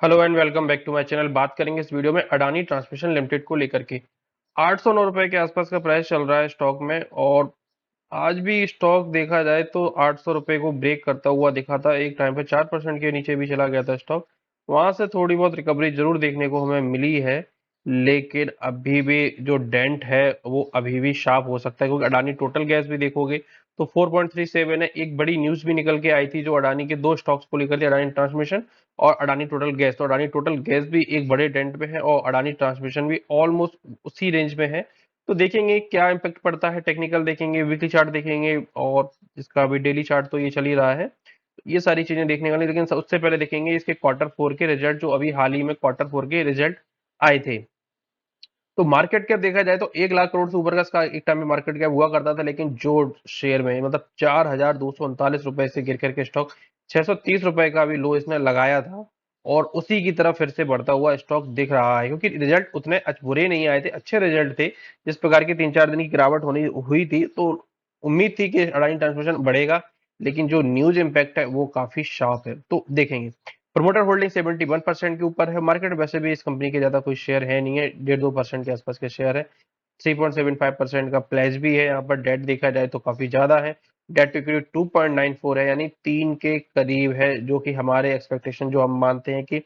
Hello and welcome back to my channel. बात करेंगे इस वीडियो में अडानी ट्रांसमिशन लिमिटेड को लेकर के। 809 रुपए के आसपास का प्राइस चल रहा है स्टॉक में, और आज भी स्टॉक देखा जाए तो 800 रुपए को ब्रेक करता हुआ दिखा था। एक टाइम पे 4% के नीचे भी चला गया था स्टॉक। वहां से थोड़ी बहुत रिकवरी जरूर देखने को हमें मिली है, लेकिन अभी भी जो डेंट है वो अभी भी शार्प हो सकता है, क्योंकि अडानी टोटल गैस भी देखोगे तो 4.37 है। एक बड़ी न्यूज भी निकल के आई थी जो अडानी के दो स्टॉक्स को लेकर थी, अडानी ट्रांसमिशन और अडानी टोटल गैस। तो अडानी टोटल गैस भी एक बड़े डेंट में है और अडानी ट्रांसमिशन भी ऑलमोस्ट उसी रेंज में है। तो देखेंगे क्या इम्पैक्ट पड़ता है, टेक्निकल देखेंगे, वीकली चार्ट देखेंगे, और इसका भी डेली चार्ट तो ये चल ही रहा है। ये सारी चीजें देखने वाली, लेकिन उससे पहले देखेंगे इसके क्वार्टर 4 के रिजल्ट, जो अभी हाल ही में क्वार्टर 4 के रिजल्ट आए थे। तो मार्केट कैप देखा जाए तो 1 लाख करोड़ से ऊपर का इसका एक टाइम में मार्केट कैप हुआ करता था, लेकिन जो शेयर में मतलब 4,239 रुपए से गिर करके स्टॉक 630 रुपए का भी लो इसने लगाया था, और उसी की तरफ फिर से बढ़ता हुआ स्टॉक दिख रहा है, क्योंकि रिजल्ट उतने बुरे नहीं आए थे, अच्छे रिजल्ट थे। जिस प्रकार की 3-4 दिन की गिरावट होनी हुई थी, तो उम्मीद थी कि अडानी ट्रांसमिशन बढ़ेगा, लेकिन जो न्यूज इंपैक्ट है वो काफी शार्प है। तो देखेंगे प्रमोटर होल्डिंग 71% के ऊपर है। मार्केट में वैसे भी इस कंपनी के ज्यादा कोई शेयर है नहीं है, 1.5-2% के आसपास के शेयर है। 3.75% का प्लेज भी है। यहाँ पर डेट देखा जाए तो काफी ज्यादा है। डेट टू इक्विटी 2.94 है, यानी 3 के करीब है, जो कि हमारे एक्सपेक्टेशन जो हम मानते हैं कि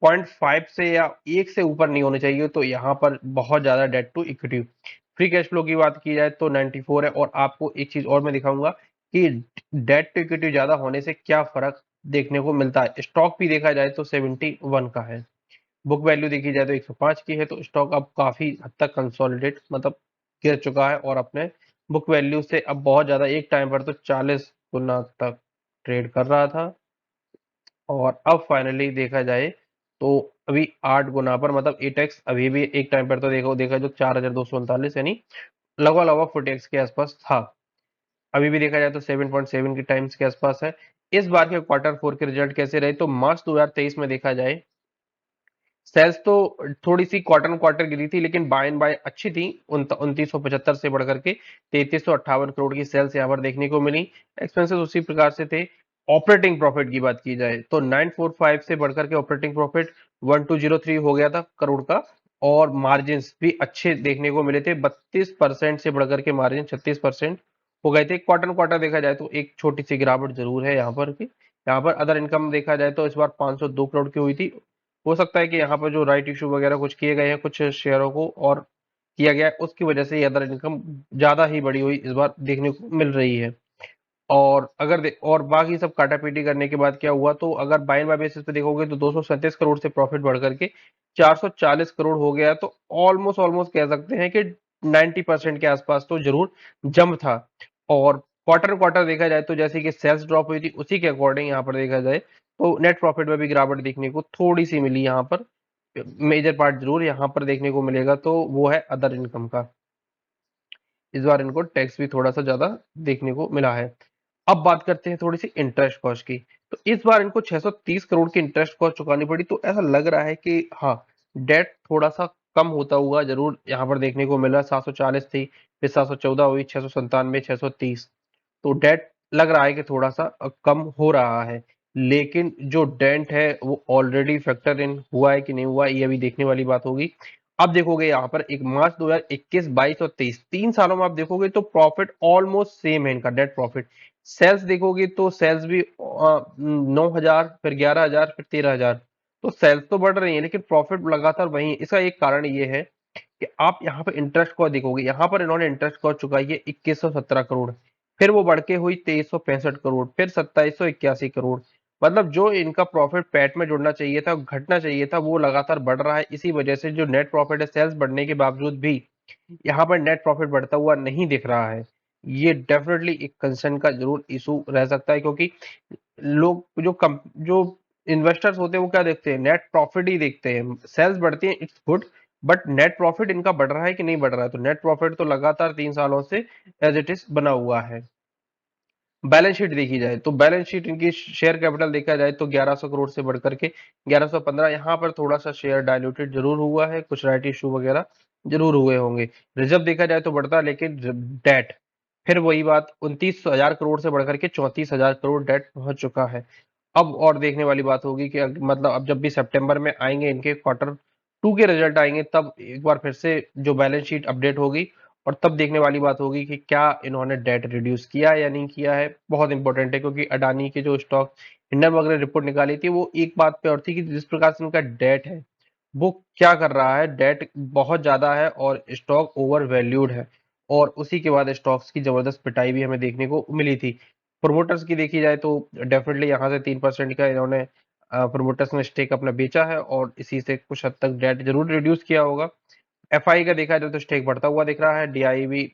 0.5 से या 1 से ऊपर नहीं होने चाहिए। तो यहाँ पर बहुत ज्यादा debt to equity. Free cash flow की बात की जाए तो 94 है। और आपको एक चीज और मैं दिखाऊंगा कि डेट टू इक्विटी ज्यादा होने से क्या फर्क देखने को मिलता है। स्टॉक भी देखा जाए तो 71 का है। बुक वैल्यू देखी जाए तो 105 की है। तो स्टॉक अब काफी हद तक कंसोलिडेट मतलब गिर चुका है, और अपने बुक वैल्यू से अब बहुत ज्यादा, एक टाइम पर तो 40 गुना तक ट्रेड कर रहा था, और अब फाइनली देखा जाए तो अभी 8 गुना पर, मतलब 8x अभी भी एक टाइम पर तो देखा जो 4,239, यानी लगभग लगभग 40x के आसपास था। अभी भी देखा जाए तो 7.7 की टाइम्स के आसपास है। इस बार के क्वार्टर 4 के रिजल्ट कैसे रहे, तो मार्च 2023 में देखा जाए सेल्स तो थोड़ी सी क्वार्टर क्वार्टर गिरी थी, लेकिन बाय एंड बाय अच्छी थी। 2975 से बढ़कर के 3358 करोड़ की सेल्स यहाँ पर देखने को मिली। एक्सपेंसेस उसी प्रकार से थे। ऑपरेटिंग प्रॉफिट की बात की जाए तो 945 से बढ़कर के ऑपरेटिंग प्रॉफिट 1203 हो गया था करोड़ का। और मार्जिन भी अच्छे देखने को मिले थे, 32% से बढ़कर के मार्जिन 36% हो गए थे। क्वार्टर क्वार्टर देखा जाए तो एक छोटी सी गिरावट जरूर है यहाँ पर की। यहाँ पर अदर इनकम देखा जाए तो इस बार 502 करोड़ की हुई थी। हो सकता है कि यहाँ पर जो राइट इशू वगैरह कुछ किए गए हैं कुछ शेयरों को, और किया गया है, उसकी वजह से ये अदर इनकम ज्यादा ही बढ़ी हुई इस बार देखने को मिल रही है। और बाकी सब काटापीटी करने के बाद क्या हुआ, तो अगर बाय एंड बाय बेसिस पे देखोगे तो 237 करोड़ से प्रॉफिट बढ़ करके 440 करोड़ हो गया। तो ऑलमोस्ट ऑलमोस्ट कह सकते हैं कि 90% के आसपास तो जरूर जंप था। और क्वार्टर क्वार्टर देखा जाए तो जैसे कि सेल्स ड्रॉप हुई थी, उसी के अकॉर्डिंग यहाँ पर देखा जाए तो नेट प्रॉफिट में भी गिरावट देखने को थोड़ी सी मिली। यहाँ पर मेजर पार्ट जरूर यहाँ पर देखने को मिलेगा, तो वो है अदर इनकम का। इस बार इनको टैक्स भी थोड़ा सा ज्यादा देखने को मिला है। अब बात करते हैं थोड़ी सी इंटरेस्ट कॉस्ट की। तो इस बार इनको 630 करोड़ की इंटरेस्ट कॉस्ट चुकानी पड़ी। तो ऐसा लग रहा है कि हाँ, डेट थोड़ा सा कम होता हुआ जरूर यहाँ पर देखने को मिला। 740 थी, फिर 714 हुई, 697, 630। तो डेट लग रहा है कि थोड़ा सा कम हो रहा है, लेकिन जो डेंट है वो ऑलरेडी फैक्टर इन हुआ है कि नहीं हुआ, ये अभी देखने वाली बात होगी। अब देखोगे यहाँ पर एक मार्च 2021, 22 और 23, 3 सालों में आप देखोगे तो प्रॉफिट ऑलमोस्ट सेम है इनका, नेट प्रॉफिट। सेल्स देखोगे तो सेल्स भी 9,000, फिर 11,000, फिर 13,000। तो सेल्स तो बढ़ रही है, लेकिन प्रॉफिट लगातार वही है। इसका एक कारण ये है कि आप यहाँ पर इंटरेस्ट कॉस्ट देखोगे, यहाँ पर इन्होंने इंटरेस्ट कॉस्ट चुकाई है 2117 करोड़, फिर वो बढ़ के हुई 2365 करोड़, फिर 2781 करोड़। मतलब जो इनका प्रॉफिट पैट में जुड़ना चाहिए था, घटना चाहिए था, वो लगातार बढ़ रहा है। इसी वजह से जो नेट प्रॉफिट है, सेल्स बढ़ने के बावजूद भी यहाँ पर नेट प्रॉफिट बढ़ता हुआ नहीं दिख रहा है। ये डेफिनेटली एक कंसर्न का जरूर इशू रह सकता है, क्योंकि लोग जो इन्वेस्टर्स होते हैं वो क्या देखते हैं, नेट प्रॉफिट ही देखते हैं। सेल्स बढ़ती है, it's good, but net profit इनका बढ़ रहा है कि नहीं बढ़ रहा है। तो नेट प्रॉफिट तो लगातार 3 सालों से एज इट इज बना हुआ है। बैलेंस शीट देखी जाए तो बैलेंस शीट इनकी शेयर कैपिटल देखा जाए तो 1100 करोड़ से बढ़कर के 1115। यहाँ पर थोड़ा सा शेयर डाइल्यूटेड जरूर हुआ है, कुछ राइट इशू वगैरह जरूर हुए होंगे। रिजर्व देखा जाए तो बढ़ता, लेकिन डेट फिर वही बात, 29,000 करोड़ से बढ़कर के 34,000 करोड़ डेट पहुंच चुका है। अब और देखने वाली बात होगी कि मतलब अब जब भी सितंबर में आएंगे इनके क्वार्टर 2 के रिजल्ट आएंगे, तब एक बार फिर से जो बैलेंस शीट अपडेट होगी, और तब देखने वाली बात होगी कि क्या इन्होंने डेट रिड्यूस किया है या नहीं किया है। बहुत इंपॉर्टेंट है, क्योंकि अडानी के जो स्टॉक हिंडनबर्ग ने रिपोर्ट निकाली थी, वो एक बात पे और थी कि जिस प्रकार से उनका डेट है वो क्या कर रहा है, डेट बहुत ज्यादा है और स्टॉक ओवर वैल्यूड है। और उसी के बाद स्टॉक्स की जबरदस्त पिटाई भी हमें देखने को मिली थी। प्रोमोटर्स की देखी जाए तो डेफिनेटली यहाँ से 3% का इन्होंने प्रोमोटर्स ने स्टेक अपना बेचा है, और इसी से कुछ हद तक डेट जरूर रिड्यूस किया होगा। एफआई का देखा जाए तो स्टेक बढ़ता हुआ दिख रहा है, डीआई भी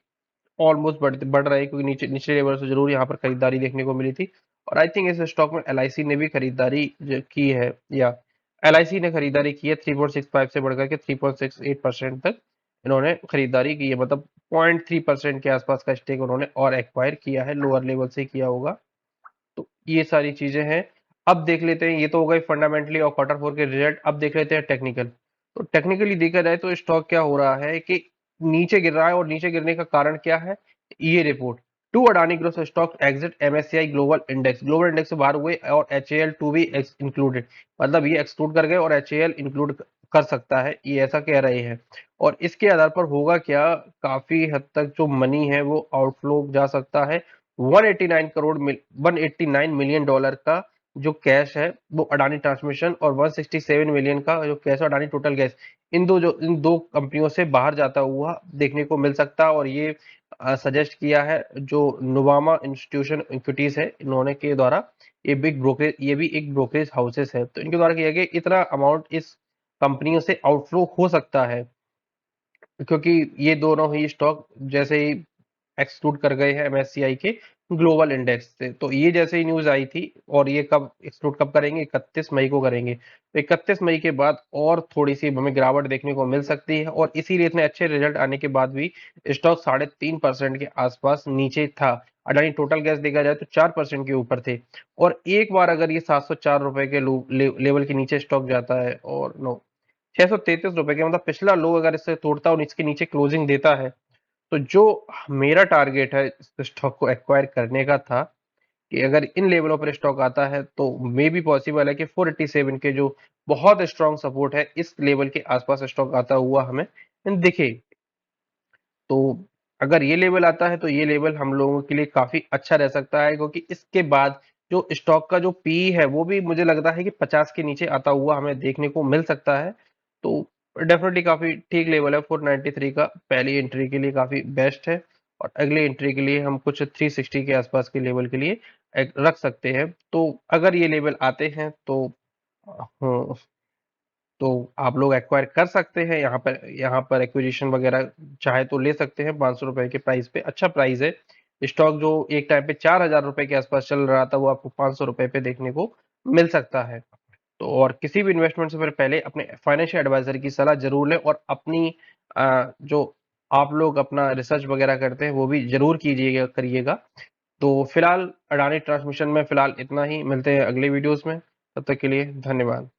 ऑलमोस्ट बढ़ रहा है, क्योंकि नीचे निचले लेवल से जरूर यहाँ पर खरीदारी देखने को मिली थी। और आई थिंक इस स्टॉक में एलआईसी ने भी खरीदारी की है, या एलआईसी ने खरीदारी की है। 3.65 से बढ़कर के 3.68% तक इन्होंने खरीदारी की है, मतलब 0.3% के आसपास का स्टेक उन्होंने और एक्वायर किया है, लोअर लेवल से किया होगा। तो ये सारी चीजें हैं। अब देख लेते हैं, ये तो हो गई फंडामेंटली और क्वार्टर 4 के रिजल्ट। अब देख लेते हैं टेक्निकल। तो टेक्निकली देखा जाए तो स्टॉक क्या हो रहा है कि नीचे गिर रहा है, और नीचे गिरने का कारण क्या है, ये report. Two Adani growth stock exit MSCI global index से बाहर हुए, और एचएएल टू भी इंक्लूडेड, मतलब ये एक्सक्लूड कर गए और एचएएल इंक्लूड कर सकता है, ये ऐसा कह रहे हैं। और इसके आधार पर होगा क्या, काफी हद तक जो मनी है वो आउटफ्लो जा सकता है। 189 मिलियन डॉलर का जो कैश है वो अडानी ट्रांसमिशन, और 167 मिलियन का जो कैश है अडानी टोटल गैस, इन दो कंपनियों से बाहर जाता हुआ देखने को मिल सकता है। और ये सजेस्ट किया है जो नुवामा इंस्टीट्यूशन इक्विटीज है, इन्होंने के द्वारा, ये भी एक ब्रोकरेज हाउसेस है, तो इनके द्वारा किया गया इतना अमाउंट इस कंपनियों से आउटफ्लो हो सकता है, क्योंकि ये दोनों ही स्टॉक जैसे ही एक्सक्लूड कर गए हैं एमएससीआई के ग्लोबल इंडेक्स से। तो ये जैसे ही न्यूज आई थी, और ये कब एक्सक्लूड कब करेंगे, 31 मई को करेंगे, तो 31 मई के बाद और थोड़ी सी हमें गिरावट देखने को मिल सकती है। और इसीलिए इतने अच्छे रिजल्ट आने के बाद भी स्टॉक 3.5% के आसपास नीचे था। अडानी टोटल गैस देखा जाए तो 4% के ऊपर थे, और एक बार अगर ये 704 रुपए के लेवल के नीचे स्टॉक जाता है, और नो 633 रुपए के, मतलब पिछला लो अगर इससे तोड़ता है और इसके नीचे क्लोजिंग देता है, तो जो मेरा टारगेट है इस स्टॉक को एक्वायर करने का था, कि अगर इन लेवलों पर स्टॉक आता है तो मे भी पॉसिबल है कि 487 के जो बहुत स्ट्रांग सपोर्ट है, इस लेवल के आसपास स्टॉक आता हुआ हमें दिखे। तो अगर ये लेवल आता है तो ये लेवल हम लोगों के लिए काफी अच्छा रह सकता है, क्योंकि इसके बाद जो स्टॉक का जो पी है वो भी मुझे लगता है कि 50 के नीचे आता हुआ हमें देखने को मिल सकता है। तो डेफिनेटली काफी ठीक लेवल है 493 का, पहली एंट्री के लिए काफी बेस्ट है। और अगली एंट्री के लिए हम कुछ 360 के आसपास के लेवल के लिए रख सकते हैं। तो अगर ये लेवल आते हैं तो हाँ, तो आप लोग एक्वायर कर सकते हैं, यहाँ पर एक्विजिशन वगैरह चाहे तो ले सकते हैं। 500 रुपए के प्राइस पे अच्छा प्राइस है। स्टॉक जो एक टाइम पे 4,000 रुपए के आसपास चल रहा था, वो आपको 500 रुपए पे देखने को मिल सकता है। तो और किसी भी इन्वेस्टमेंट से पहले अपने फाइनेंशियल एडवाइजर की सलाह जरूर लें, और अपनी जो आप लोग अपना रिसर्च वगैरह करते हैं वो भी जरूर कीजिएगा, करिएगा। तो फिलहाल अडानी ट्रांसमिशन में फिलहाल इतना ही, मिलते हैं अगले वीडियोस में, तब तक के लिए धन्यवाद।